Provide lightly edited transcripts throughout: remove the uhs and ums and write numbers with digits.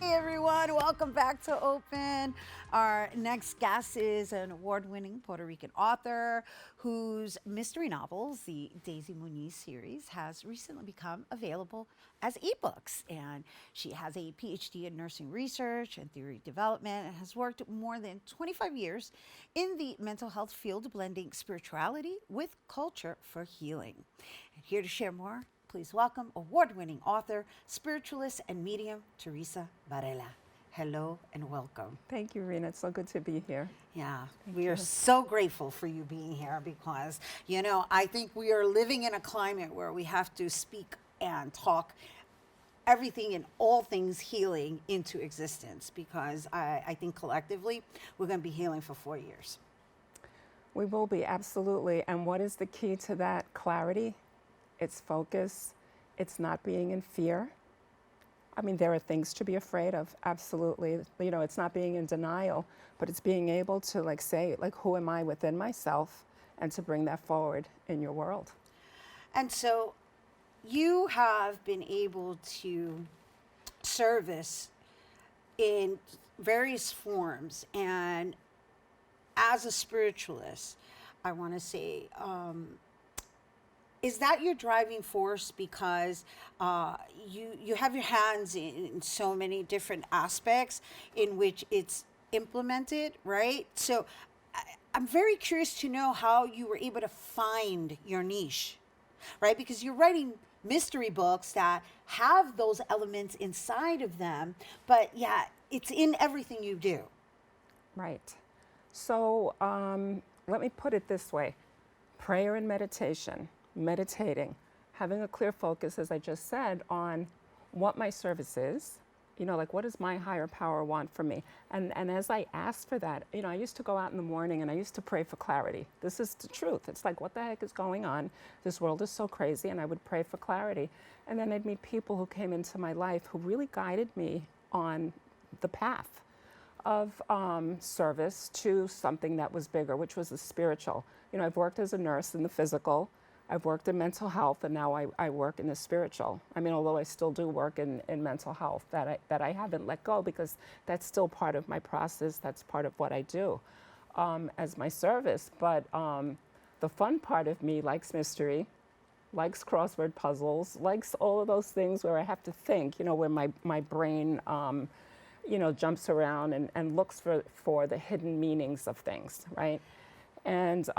Hey everyone, welcome back to Open. Our next guest is an award-winning Puerto Rican author whose mystery novels, the Daisy Muniz series, has recently become available as ebooks. And she has a PhD in nursing research and theory development and has worked more than 25 years in the mental health field, blending spirituality with culture for healing. And here to share more, please welcome award-winning author, spiritualist, and medium, Theresa Varela. Hello and welcome. Thank you, Rhina. It's so good to be here. Yeah, Thank we are you. so grateful for you being here because, I think we are living in a climate where we have to speak and talk everything and all things healing into existence because I think collectively we're going to be healing for 4 years. We will be, absolutely. And what is the key to that? Clarity. It's focus. It's not being in fear. I mean, there are things to be afraid of, absolutely. It's not being in denial, but it's being able to say, who am I within myself, and to bring that forward in your world. And so you have been able to service in various forms. And as a spiritualist, I want to say, is that your driving force? Because you have your hands in so many different aspects in which it's implemented, right? So I'm very curious to know how you were able to find your niche, right? Because you're writing mystery books that have those elements inside of them, but yeah, it's in everything you do. Right. So let me put it this way. Prayer and meditation, meditating, having a clear focus, as I just said, on what my service is, what does my higher power want from me? And as I asked for that, I used to go out in the morning and I used to pray for clarity. This is the truth. It's like, what the heck is going on? This world is so crazy, and I would pray for clarity. And then I'd meet people who came into my life who really guided me on the path of service to something that was bigger, which was the spiritual. I've worked as a nurse in the physical, I've worked in mental health, and now I work in the spiritual. I mean, although I still do work in mental health, that I haven't let go, because that's still part of my process. That's part of what I do as my service. But the fun part of me likes mystery, likes crossword puzzles, likes all of those things where I have to think, where my brain jumps around and looks for the hidden meanings of things, right? And,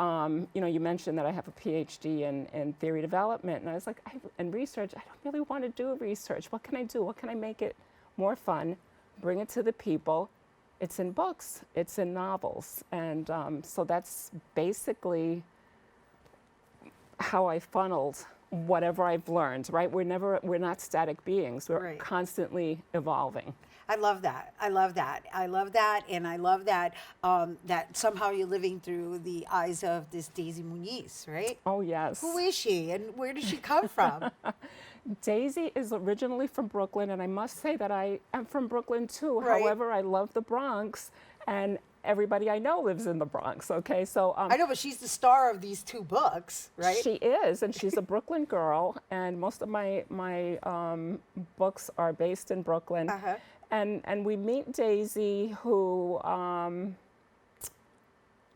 you mentioned that I have a PhD in theory development. And I was like, and research, I don't really want to do research. What can I do? What can I make it more fun? Bring it to the people. It's in books. It's in novels. And so that's basically how I funneled whatever I've learned, right? We're not static beings. We're Right. constantly evolving. I love that. I love that. I love that, and I love that that somehow you're living through the eyes of this Daisy Muniz, right? Oh, yes. Who is she, and where does she come from? Daisy is originally from Brooklyn, and I must say that I am from Brooklyn too. Right. However, I love the Bronx, and everybody I know lives in the Bronx. Okay, so I know, but she's the star of these two books, right? she is, and she's a Brooklyn girl, and most of my books are based in Brooklyn. Uh-huh. And we meet Daisy, who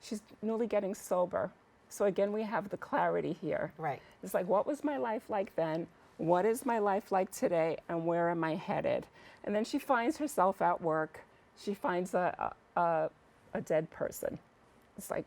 she's newly getting sober. So again, we have the clarity here. Right. It's like, what was my life like then? What is my life like today? And where am I headed? And then she finds herself at work. She finds a dead person. It's like,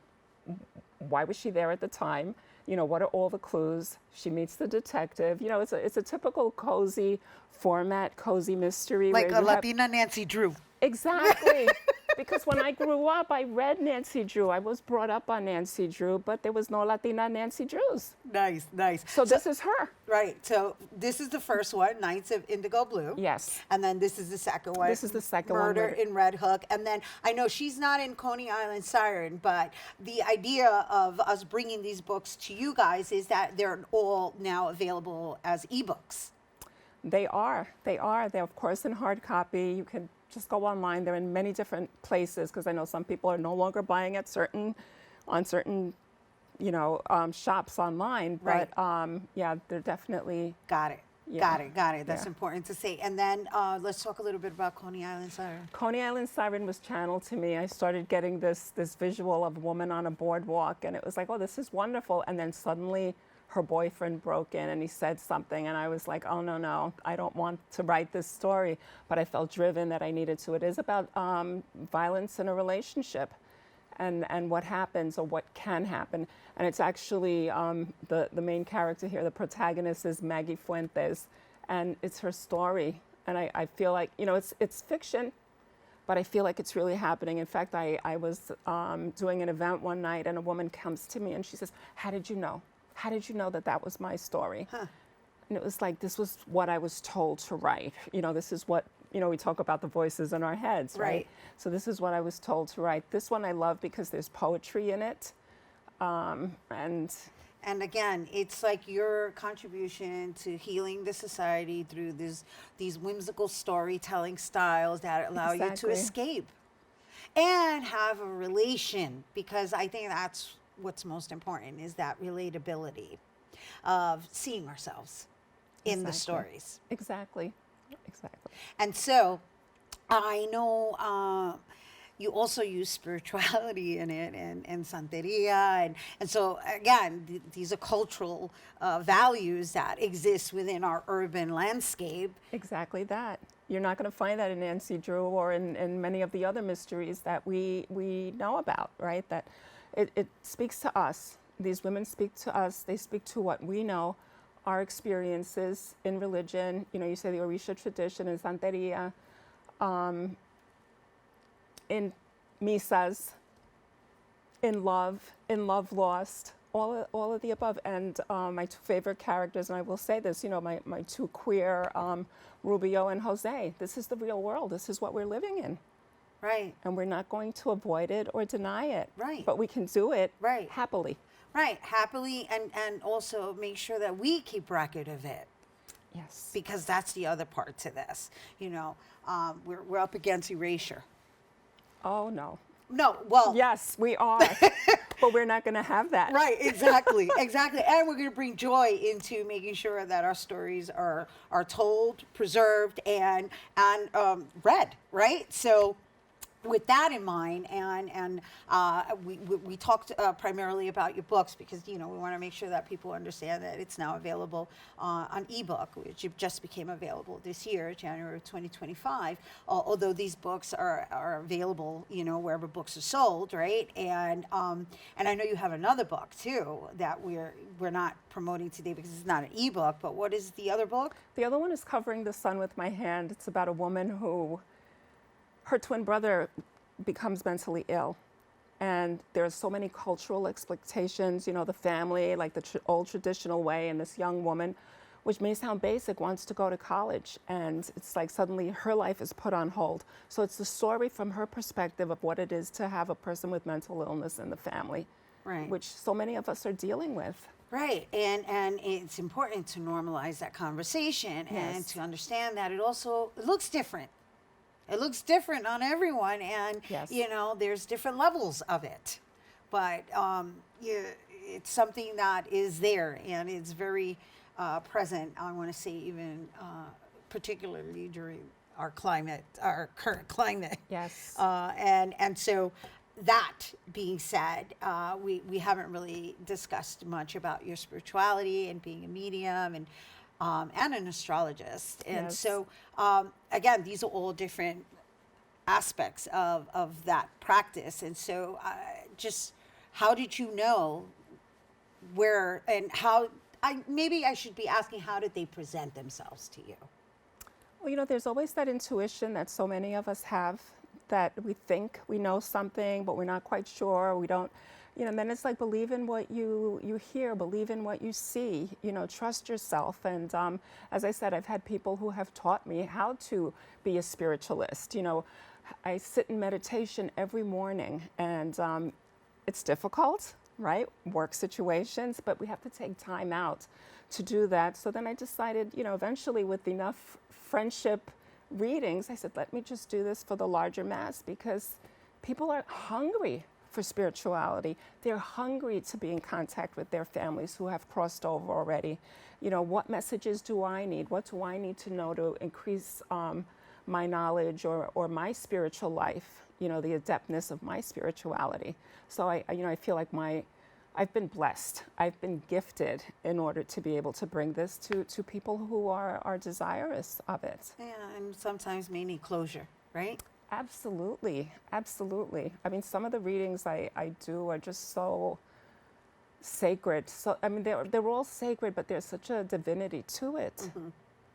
why was she there at the time? What are all the clues? She meets the detective. It's a typical cozy format, cozy mystery. Like where a you have- Latina Nancy Drew. Exactly. Because when I grew up, I read Nancy Drew. I was brought up on Nancy Drew, but there was no Latina Nancy Drews. Nice, nice. So this is her. Right. So this is the first one, Nights of Indigo Blue. Yes. And then this is the second one. This is the second one, Murder Murder. in Red Hook. And then I know she's not in Coney Island Siren, but the idea of us bringing these books to you guys is that they're all now available as ebooks. They are. They're, of course, in hard copy. You can just go online. They're in many different places, because I know some people are no longer buying at certain shops online. Right. But yeah, they're definitely Got it. Got it. That's Yeah. important to say. And then let's talk a little bit about Coney Island Siren. Coney Island Siren was channeled to me. I started getting this visual of a woman on a boardwalk, and it was like, oh, this is wonderful. And then suddenly her boyfriend broke in and he said something, and I was like, oh, no, I don't want to write this story. But I felt driven that I needed to. It is about violence in a relationship and what happens or what can happen. And it's actually the main character here, the protagonist is Maggie Fuentes, and it's her story. And I feel like, it's fiction, but I feel like it's really happening. In fact, I was doing an event one night, and a woman comes to me and she says, how did you know? How did you know that that was my story? Huh. And it was like, this was what I was told to write. This is what, we talk about the voices in our heads, right? So this is what I was told to write. This one I love because there's poetry in it. And again, it's like your contribution to healing the society through these whimsical storytelling styles that allow you to Exactly. escape and have a relation, because I think that's what's most important, is that relatability of seeing ourselves in the Exactly. stories. Exactly. And so I know you also use spirituality in it, and Santeria. And so, again, these are cultural values that exist within our urban landscape. Exactly that. You're not going to find that in Nancy Drew or in many of the other mysteries that we know about, right? That it speaks to us. These women speak to us. They speak to what we know, our experiences in religion. You say the Orisha tradition in Santeria, in misas, in love lost, all of the above. And my two favorite characters, and I will say this, my two queer, Rubio and Jose, this is the real world. This is what we're living in. Right. And we're not going to avoid it or deny it. Right. But we can do it Right. happily. Right. Happily, and also make sure that we keep record of it. Yes. Because that's the other part to this. We're up against erasure. Oh, no. No, well, Yes, we are. But we're not going to have that. right, exactly. And we're going to bring joy into making sure that our stories are told, preserved, and read, right? So with that in mind, and we talked primarily about your books, because we want to make sure that people understand that it's now available on ebook, which just became available this year, January of 2025. Although these books are available, wherever books are sold, right? And I know you have another book too that we're not promoting today because it's not an ebook. But what is the other book? The other one is Covering the Sun with My Hand. It's about a woman who, her twin brother becomes mentally ill. And there's so many cultural expectations, the family, like the old traditional way, and this young woman, which may sound basic, wants to go to college. And it's like suddenly her life is put on hold. So it's the story from her perspective of what it is to have a person with mental illness in the family, Right. which so many of us are dealing with. Right, and it's important to normalize that conversation and Yes. to understand that it looks different. It looks different on everyone, and Yes. there's different levels of it, but it's something that is there, and it's very present. I want to say even particularly during our current climate. Yes. And so, that being said, we haven't really discussed much about your spirituality and being a medium and an astrologist. And Yes. so, again, these are all different aspects of that practice. And so, just how did you know where and how? Maybe I should be asking, how did they present themselves to you? Well, there's always that intuition that so many of us have, that we think we know something, but we're not quite sure. We don't, and then it's like, believe in what you hear, believe in what you see, trust yourself. And as I said, I've had people who have taught me how to be a spiritualist. I sit in meditation every morning, and it's difficult, right? Work situations, but we have to take time out to do that. So then I decided, eventually with enough friendship readings, I said, let me just do this for the larger mass, because people are hungry for spirituality. They're hungry to be in contact with their families who have crossed over already. You know, what messages do I need? What do I need to know to increase my knowledge or my spiritual life? You know, the adeptness of my spirituality. So I feel like I've been blessed. I've been gifted in order to be able to bring this to people who are desirous of it. Yeah, and sometimes may need closure, right? Absolutely, absolutely. I mean, some of the readings I do are just so sacred. So I mean, they're all sacred, but there's such a divinity to it.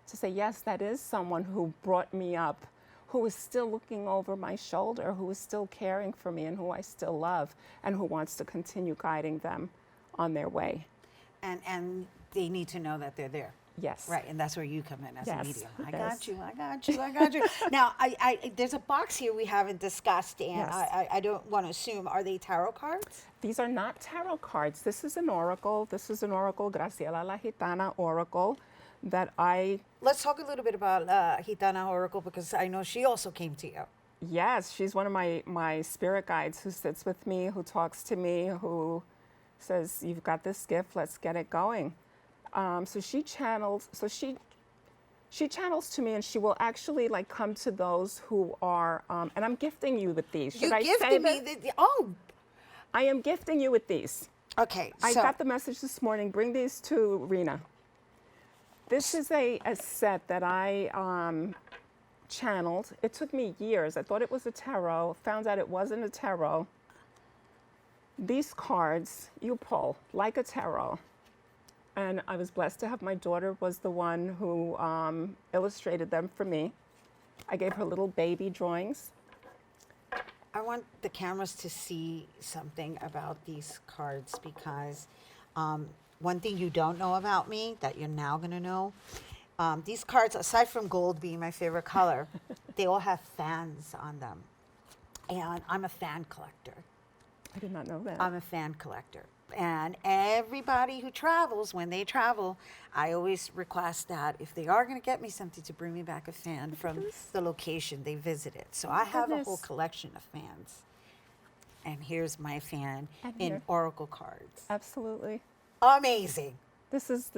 To say, yes, that is someone who brought me up, who is still looking over my shoulder, who is still caring for me, and who I still love, and who wants to continue guiding them on their way. And they need to know that they're there. Yes. Right, and that's where you come in as a medium. I Yes. got you, I got you, I got you. Now, there's a box here we haven't discussed, and Yes. I don't want to assume, are they tarot cards? These are not tarot cards. This is an oracle. This is an oracle, Graciela la Gitana oracle, that I... Let's talk a little bit about Gitana Oracle, because I know she also came to you. Yes, she's one of my spirit guides who sits with me, who talks to me, who says, you've got this gift, let's get it going. So she channels to me, and she will actually like come to those who are, and I'm gifting you with these. Should You I gifted say me that? oh, I am gifting you with these. okay. I So got the message this morning, bring these to Rhina. This is a set that I channeled. It took me years. I thought it was a tarot, found out it wasn't a tarot. These cards you pull like a tarot. And I was blessed to have my daughter was the one who illustrated them for me. I gave her little baby drawings. I want the cameras to see something about these cards, because one thing you don't know about me that you're now going to know, these cards, aside from gold being my favorite color, they all have fans on them. And I'm a fan collector. I did not know that. I'm a fan collector. And everybody who travels, when they travel, I always request that if they are going to get me something, to bring me back a fan from the location they visited. So I have a whole Goodness. collection of fans. And here's my fan And in here. oracle cards. Absolutely. Amazing. This is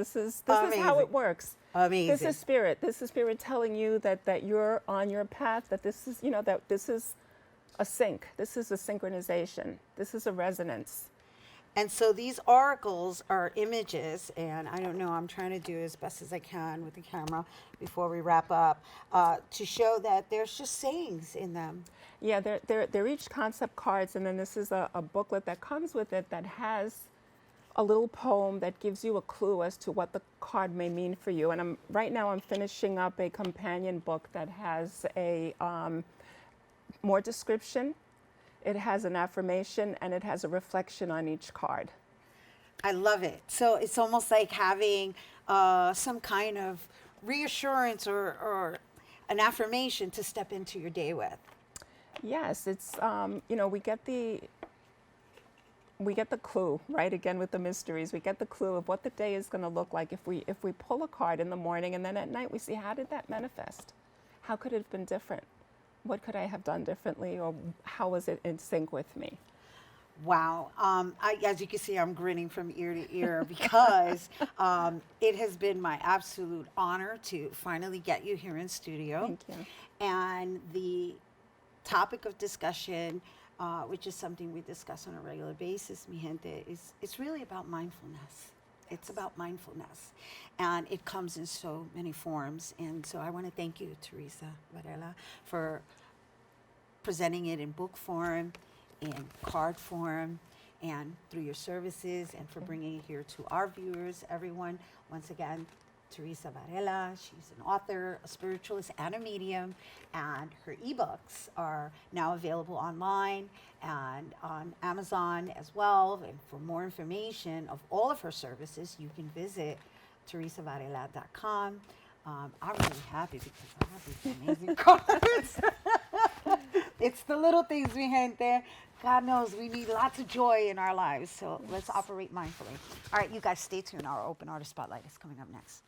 how Amazing. it works. Amazing. This is spirit. This is spirit telling you that you're on your path, that this is, that this is a sync. This is a synchronization. This is a resonance. And so these oracles are images, and I don't know, I'm trying to do as best as I can with the camera before we wrap up, to show that there's just sayings in them. Yeah, they're each concept cards, and then this is a booklet that comes with it that has a little poem that gives you a clue as to what the card may mean for you. And right now I'm finishing up a companion book that has a more description. It has an affirmation, and it has a reflection on each card. I love it. So it's almost like having some kind of reassurance or an affirmation to step into your day with. Yes, it's we get the clue, right? Again, with the mysteries, we get the clue of what the day is going to look like if we pull a card in the morning, and then at night we see, how did that manifest? How could it have been different? What could I have done differently, or how was it in sync with me? Wow. As you can see, I'm grinning from ear to ear because it has been my absolute honor to finally get you here in studio. Thank you. And the topic of discussion, which is something we discuss on a regular basis, mi gente, it's really about mindfulness. It's about mindfulness. And it comes in so many forms. And so I want to thank you, Theresa Varela, for presenting it in book form, in card form, and through your services, and for bringing it here to our viewers, everyone. Once again, Theresa Varela, she's an author, a spiritualist, and a medium, and her ebooks are now available online and on Amazon as well. And for more information of all of her services, you can visit theresavarela.com. I'm really happy because I have these amazing cards. It's the little things, mi gente. God knows we need lots of joy in our lives, so let's operate mindfully. All right, you guys stay tuned. Our Open Artist Spotlight is coming up next.